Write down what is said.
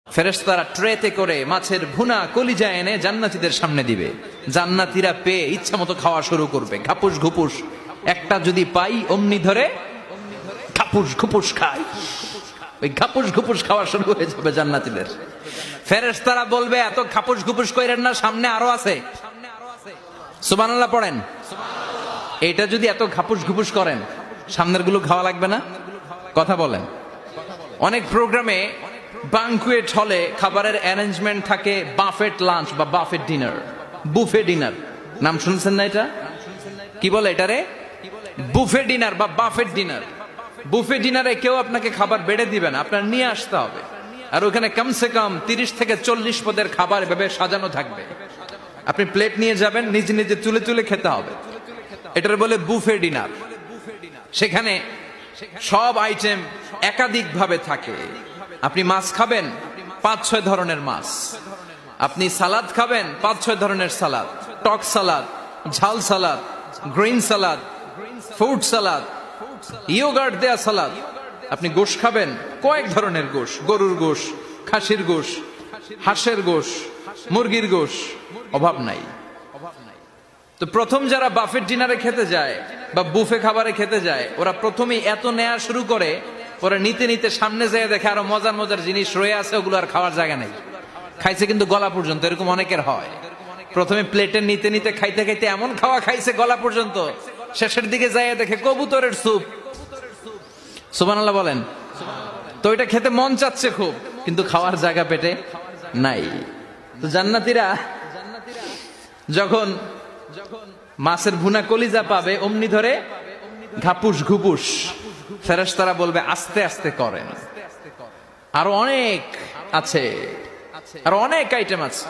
ফেরেশতারা ট্রেতে করে মাছের ভুনা কলিজা এনে জান্নাতীদের সামনে দিবে। জান্নাতীরা পেয়ে ইচ্ছা মতো খাওয়া শুরু করবে। ঘাপুস ঘুপুস একটা যদি পাই অমনি ধরে ঘাপুস ঘুপুস খাই। ওই ঘাপুস ঘুপুস খাওয়া শুরু হয়ে যাবে জান্নাতীদের। ফেরেশতারা বলবে এত ঘাপুস ঘুপুস কইরেন না, সামনে আরো আছে। সুবহানাল্লাহ পড়েন। এটা যদি এত ঘাপুস ঘুপুস করেন সামনের গুলো খাওয়া লাগবে না? কথা বলেন। অনেক প্রোগ্রামে বানকুয়েট হলে খাবারের অ্যারেঞ্জমেন্ট থাকে বাফেট লাঞ্চ বা বাফেট ডিনার, বুফে ডিনার। নাম শুনছেন না? এটা কি বলে এটারে? বুফে ডিনার বা বাফেট ডিনার। বুফে ডিনারে কেউ আপনাকে খাবার বেড়ে দিবে না, আপনার নিয়ে আসতে হবে। আর ওখানে কমসে কম 30 থেকে 40 পদের খাবার এভাবে সাজানো থাকবে। আপনি প্লেট নিয়ে যাবেন, নিজে নিজে তুলে তুলে খেতে হবে। এটার বলে বুফে ডিনার। সেখানে সব আইটেম একাধিক ভাবে থাকে। আপনি মাছ খাবেন 5-6 ধরনের মাছ, আপনি সালাদ খাবেন 5-6 ধরনের সালাদ, টক সালাদ, ঝাল salad, green salad, fruit salad, yogurt দেয়া সালাদ। আপনি গোশ খাবেন কয়েক ধরনের গোশ, গরুর গোশ, খাসির গোশ, হাঁসের গোশ, মুরগির গোশ, অভাব নাই। তো প্রথম যারা বাফেট ডিনারে খেতে যায় বা বুফে খাবারে খেতে যায়, ওরা প্রথমেই এত নেয়া শুরু করে, ওরা নিতে নিতে সামনে যায় দেখে আরো মজার মজার জিনিস রয়ে আছে, ওগুলো আর খাওয়ার জায়গা নেই। খাইছে কিন্তু গলা পর্যন্ত, এরকম অনেকের হয়। প্রথমে প্লেটে নিতে নিতে খাইতে খাইতে এমন খাওয়া খাইছে গলা পর্যন্ত, শেষের দিকে যায় দেখে কবুতরের স্যুপ। সুবহানাল্লাহ বলেন। তো এটা খেতে মন চাচ্ছে খুব, কিন্তু খাওয়ার জায়গা পেটে নাই। তো জান্নাতীরা যখন মাছের ভুনা কলিজা পাবে অমনি ধরে ঘাপুস ঘুপুস। ফেরেশতারা বলবে আস্তে আস্তে করেন, আরো অনেক আছে, আরো অনেক আইটেম আছে।